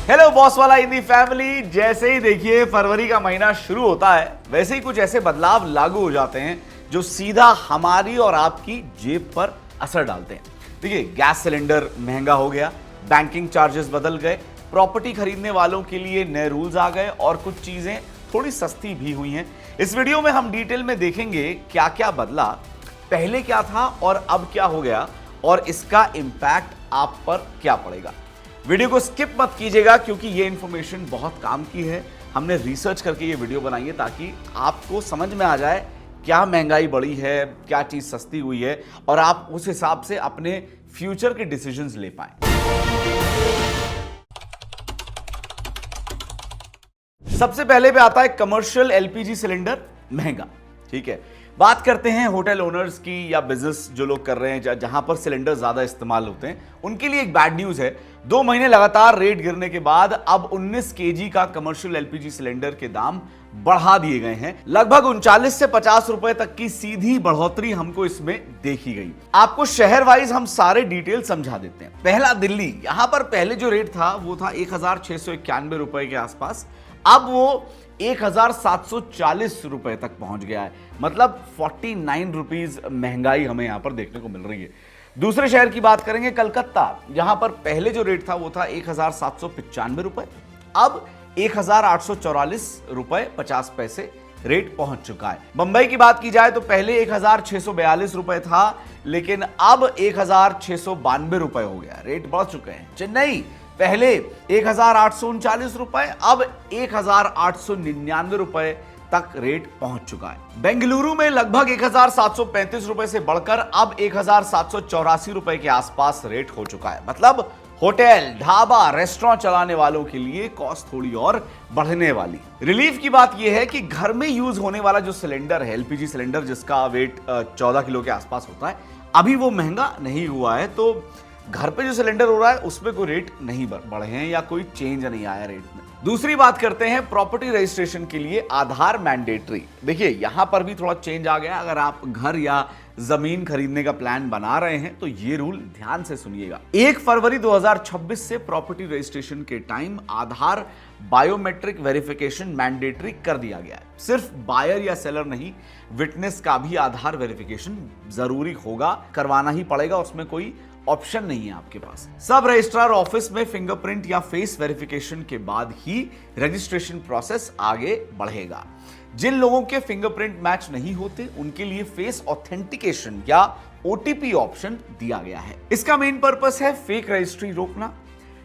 Hello boss वाला Hindi family. जैसे ही देखिए फरवरी का महीना शुरू होता है वैसे ही कुछ ऐसे बदलाव लागू हो जाते हैं जो सीधा हमारी और आपकी जेब पर असर डालते हैं। देखिए गैस सिलेंडर महंगा हो गया, बैंकिंग चार्जेस बदल गए, प्रॉपर्टी खरीदने वालों के लिए नए रूल्स आ गए और कुछ चीजें थोड़ी सस्ती भी हुई हैं। इस वीडियो में हम डिटेल में देखेंगे क्या क्या बदला, पहले क्या था और अब क्या हो गया और इसका इंपैक्ट आप पर क्या पड़ेगा। वीडियो को स्किप मत कीजिएगा क्योंकि ये इंफॉर्मेशन बहुत काम की है। हमने रिसर्च करके ये वीडियो बनाई है ताकि आपको समझ में आ जाए क्या महंगाई बढ़ी है, क्या चीज सस्ती हुई है और आप उस हिसाब से अपने फ्यूचर के डिसीजंस ले पाएं। सबसे पहले पे आता है कमर्शियल एलपीजी सिलेंडर महंगा। ठीक है, बात करते हैं होटल ओनर्स की या बिजनेस जो लोग कर रहे हैं जहां पर सिलेंडर ज्यादा इस्तेमाल होते हैं, उनके लिए एक बैड न्यूज है। 2 महीने लगातार रेट गिरने के बाद अब 19 केजी का कमर्शियल एलपीजी सिलेंडर के दाम बढ़ा दिए गए हैं। लगभग 39 से 50 रुपए तक की सीधी बढ़ोतरी हमको इसमें देखी गई। आपको शहर वाइज हम सारे डिटेल समझा देते हैं। पहला दिल्ली, यहां पर पहले जो रेट था वो था 1691 रुपए के आसपास, अब वो 1740 रुपए तक पहुंच गया है। मतलब 49 रुपीज महंगाई हमें यहां पर देखने को मिल रही है। दूसरे शहर की बात करेंगे कलकत्ता, जहां पर पहले जो रेट था वो था 1795 रुपए, अब 1844 रुपए 50 पैसे रेट पहुंच चुका है। मुंबई की बात की जाए तो पहले 1642 रुपए था लेकिन अब 1692 रुपए हो गया, रेट बढ़ चुके हैं। चेन्नई पहले 1839 रुपए, अब 1899 रुपए तक रेट पहुंच चुका है। बेंगलुरु में लगभग 1735 रुपए से बढ़कर अब 1784 रुपए के आसपास रेट हो चुका है। मतलब होटल, ढाबा, रेस्टोरेंट चलाने वालों के लिए कॉस्ट थोड़ी और बढ़ने वाली। रिलीफ की बात यह है कि घर में यूज होने वाला जो सिलेंडर है, एलपीजी सिलेंडर जिसका वेट 14 किलो के आसपास होता है, अभी वो महंगा नहीं हुआ है। तो घर पे जो सिलेंडर हो रहा है उसमें कोई रेट नहीं बढ़े हैं या कोई चेंज नहीं आया रेट में। दूसरी बात करते हैं प्रॉपर्टी रजिस्ट्रेशन के लिए आधार मैंडेटरी। देखिए यहां पर भी थोड़ा चेंज आ गया। अगर आप घर या जमीन खरीदने का प्लान बना रहे हैं तो ये रूल ध्यान से सुनिएगा। 1 फरवरी 2026 से प्रॉपर्टी रजिस्ट्रेशन के टाइम आधार बायोमेट्रिक वेरिफिकेशन मैंडेटरी कर दिया गया है। सिर्फ बायर या सेलर नहीं, विटनेस का भी आधार वेरिफिकेशन जरूरी होगा, करवाना ही पड़ेगा, उसमें कोई ऑप्शन नहीं है आपके पास। सब रजिस्ट्रार ऑफिस में फिंगरप्रिंट या फेस वेरिफिकेशन के बाद ही रजिस्ट्रेशन प्रोसेस आगे बढ़ेगा। जिन लोगों के फिंगरप्रिंट मैच नहीं होते उनके लिए फेस ऑथेंटिकेशन या ओटीपी ऑप्शन दिया गया है। इसका मेन पर्पस है फेक रजिस्ट्री रोकना,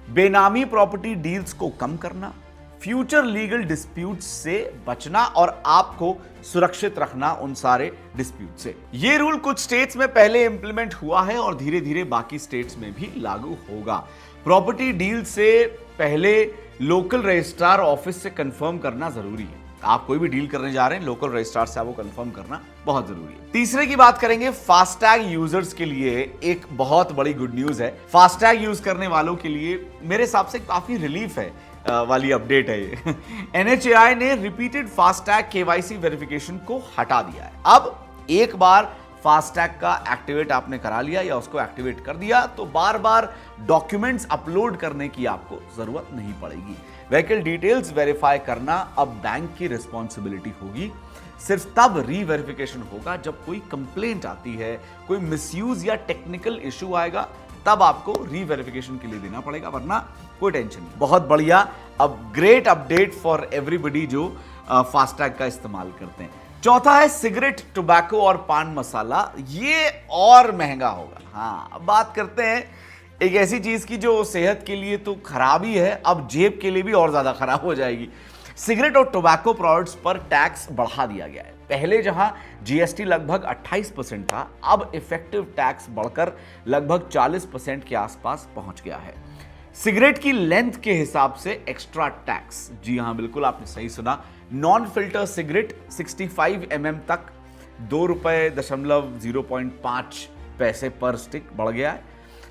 बेनामी प्रॉपर्टी डील्स को कम करना, फ्यूचर लीगल डिस्प्यूट से बचना और आपको सुरक्षित रखना उन सारे डिस्प्यूट से। ये रूल कुछ स्टेट्स में पहले इंप्लीमेंट हुआ है और धीरे धीरे बाकी स्टेट्स में भी लागू होगा। प्रॉपर्टी डील से पहले लोकल रजिस्ट्रार ऑफिस से कंफर्म करना जरूरी है। आप कोई भी डील करने जा रहे हैं, लोकल रजिस्ट्रार से आपको कंफर्म करना बहुत जरूरी है। तीसरे की बात करेंगे फास्टैग यूजर्स के लिए एक बहुत बड़ी गुड न्यूज है। फास्टैग यूज करने वालों के लिए मेरे हिसाब से काफी रिलीफ है वाली अपडेट है ये। एनएचएआई ने रिपीटेड फास्टैग केवाईसी वेरिफिकेशन को हटा दिया है। अब एक बार फास्टैग का एक्टिवेट आपने करा लिया या उसको एक्टिवेट कर दिया तो बार बार डॉक्यूमेंट्स अपलोड करने की आपको जरूरत नहीं पड़ेगी। व्हीकल डिटेल्स वेरीफाई करना अब बैंक की रिस्पॉन्सिबिलिटी होगी। सिर्फ तब रीवेरिफिकेशन होगा जब कोई कंप्लेंट आती है, कोई मिसयूज या टेक्निकल इशू आएगा, तब आपको रीवेरिफिकेशन के लिए देना पड़ेगा, वरना कोई टेंशन नहीं। बहुत बढ़िया, अब ग्रेट अपडेट फॉर एवरीबडी जो फास्टैग का इस्तेमाल करते हैं। चौथा है सिगरेट, टोबैको और पान मसाला, ये और महंगा होगा। हाँ, अब बात करते हैं एक ऐसी चीज की जो सेहत के लिए तो खराब ही है, अब जेब के लिए भी और ज्यादा खराब हो जाएगी। सिगरेट और टोबैको प्रोडक्ट्स पर टैक्स बढ़ा दिया गया है। पहले जहां जीएसटी लगभग 28% था, अब इफेक्टिव टैक्स बढ़कर लगभग 40% के आसपास पहुंच गया है। सिगरेट की लेंथ के हिसाब से एक्स्ट्रा टैक्स, जी हां बिल्कुल आपने सही सुना, नॉन फिल्टर सिगरेट 65 mm तक 2.05 पैसे पर स्टिक बढ़ गया है।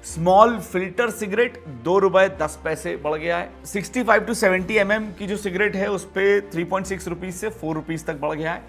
स्मॉल फिल्टर सिगरेट 2 रुपए 10 पैसे बढ़ गया है। 65 to 70 mm की जो सिगरेट है उस पे 3.6 रुपीज से 4 रुपीज तक बढ़ गया है।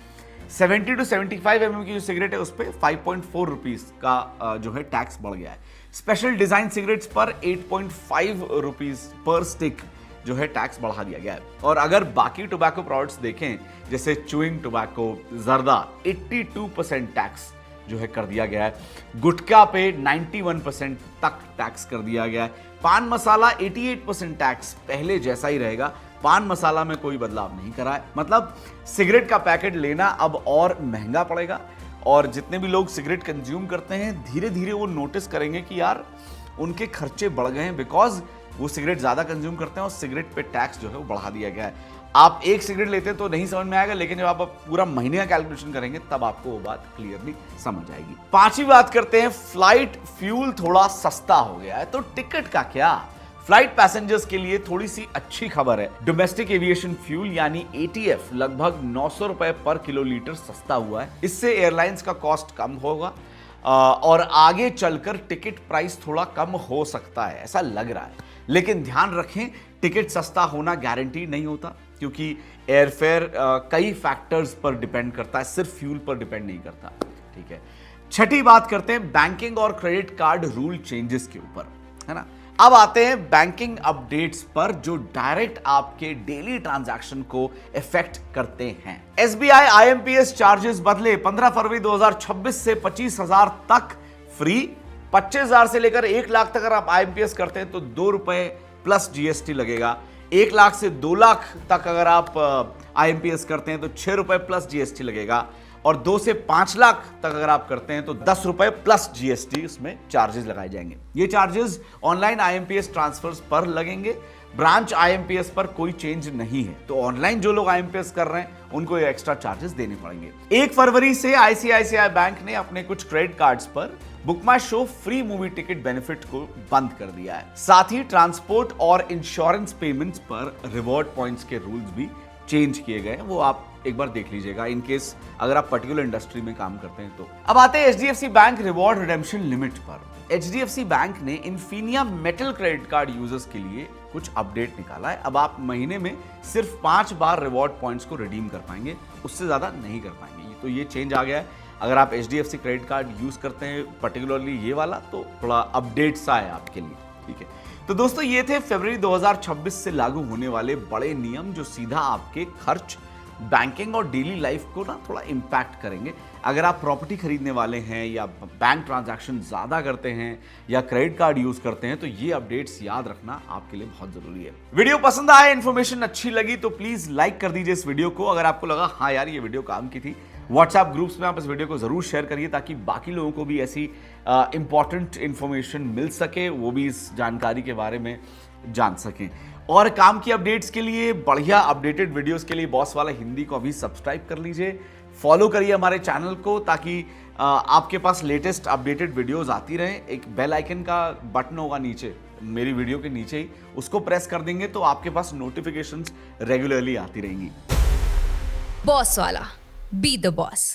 70 to 75 mm की जो सिगरेट है उस पे 5.4 रुपीज का जो है टैक्स बढ़ गया है। स्पेशल डिजाइन सिगरेट्स पर 8.5 रुपीज पर स्टिक जो है टैक्स बढ़ा दिया गया है। और अगर बाकी टोबैको प्रोडक्ट्स देखें जैसे चुइंग टोबैको, जर्दा, 82% टैक्स जो है कर दिया गया है। गुटखा पे 91% तक टैक्स कर दिया गया है। पान मसाला 88% टैक्स पहले जैसा ही रहेगा। पान मसाला में कोई बदलाव नहीं करा है। मतलब सिगरेट का पैकेट लेना अब और महंगा पड़ेगा और जितने भी लोग सिगरेट कंज्यूम करते हैं धीरे धीरे वो नोटिस करेंगे कि यार उनके खर्चे बढ़ गए हैं, बिकॉज वो सिगरेट ज्यादा कंज्यूम करते हैं और सिगरेट पे टैक्स जो है वो बढ़ा दिया गया है। आप एक सिगरेट लेते तो नहीं समझ में आएगा, लेकिन जब आप पूरा महीने का कैलकुलेशन करेंगे तब आपको वो बात क्लियरली समझ आएगी। पांचवी बात करते हैं, फ्लाइट फ्यूल थोड़ा सस्ता हो गया है। तो टिकट का क्या? फ्लाइट पैसेंजर्स के लिए थोड़ी सी अच्छी खबर है। डोमेस्टिक एविएशन फ्यूल यानी ATF लगभग 900 रुपए पर किलोलीटर सस्ता हुआ है। इससे एयरलाइंस का कॉस्ट कम होगा और आगे चलकर टिकट प्राइस थोड़ा कम हो सकता है, ऐसा लग रहा है। लेकिन ध्यान रखें, टिकट सस्ता होना गारंटी नहीं होता, क्योंकि एयरफेयर कई फैक्टर्स पर डिपेंड करता है, सिर्फ फ्यूल पर डिपेंड नहीं करता। ठीक है, छठी बात करते हैं बैंकिंग और क्रेडिट कार्ड रूल चेंजेस के ऊपर, है ना। अब आते हैं बैंकिंग अपडेट्स पर जो डायरेक्ट आपके डेली ट्रांजैक्शन को इफेक्ट करते हैं। SBI IMPS चार्जेस बदले 15 फरवरी 2026 से 25,000 तक फ्री। 25,000 से लेकर 1 लाख तक अगर आप IMPS करते हैं तो 2 रुपए प्लस GST लगेगा। 1 लाख से 2 लाख तक अगर आप IMPS करते हैं तो 6 रुपए प्लस GST लगेगा। और 2 से 5 लाख तक अगर आप करते हैं तो 10 रुपए प्लस GST उसमें चार्जेस लगाए जाएंगे। ये चार्जेस ऑनलाइन IMPS ट्रांसफर्स पर लगेंगे, ब्रांच IMPS पर कोई चेंज नहीं है। तो ऑनलाइन जो लोग IMPS कर रहे हैं उनको ये एक्स्ट्रा चार्जेस देने पड़ेंगे। 1 फरवरी से ICICI बैंक ने अपने कुछ क्रेडिट कार्ड्स पर Book My Show free movie ticket benefit को बंद कर दिया है। साथ ही ट्रांसपोर्ट और इंश्योरेंस पेमेंट्स पर रिवॉर्ड पॉइंट्स के रूल्स भी चेंज किए गए हैं, वो आप एक बार देख लीजिएगा इन केस अगर आप पर्टिकुलर इंडस्ट्री में काम करते हैं तो। अब आते हैं HDFC bank reward redemption limit पर। HDFC बैंक ने Infinia metal credit card users के लिए कुछ अपडेट निकाला है। अब आप महीने में सिर्फ 5 बार रिवॉर्ड पॉइंट्स को रिडीम कर पाएंगे, उससे ज्यादा नहीं कर पाएंगे। तो ये चेंज आ गया है। अगर आप HDFC क्रेडिट कार्ड यूज करते हैं, पर्टिकुलरली ये वाला, तो थोड़ा अपडेट सा है आपके लिए। ठीक है, तो दोस्तों ये थे फरवरी 2026 से लागू होने वाले बड़े नियम जो सीधा आपके खर्च, बैंकिंग और डेली लाइफ को ना थोड़ा इंपैक्ट करेंगे। अगर आप प्रॉपर्टी खरीदने वाले हैं या बैंक ट्रांजैक्शन ज़्यादा करते हैं या क्रेडिट कार्ड यूज करते हैं तो ये अपडेट्स याद रखना आपके लिए बहुत जरूरी है। वीडियो पसंद आए, इन्फॉर्मेशन अच्छी लगी तो प्लीज लाइक कर दीजिए इस वीडियो को। अगर आपको लगा हाँ यार ये वीडियो काम की थी, व्हाट्सएप ग्रुप्स में आप इस वीडियो को जरूर शेयर करिए ताकि बाकी लोगों को भी ऐसी इंपॉर्टेंट इंफॉर्मेशन मिल सके, वो भी इस जानकारी के बारे में जान सकें। और काम की अपडेट्स के लिए, बढ़िया अपडेटेड वीडियोस के लिए बॉस वाला हिंदी को अभी सब्सक्राइब कर लीजिए, फॉलो करिए हमारे चैनल को ताकि आपके पास लेटेस्ट अपडेटेड वीडियोस आती रहे। एक बेल आइकन का बटन होगा नीचे मेरी वीडियो के नीचे ही, उसको प्रेस कर देंगे तो आपके पास नोटिफिकेशंस रेगुलरली आती रहेंगी। बॉस वाला, बी द बॉस।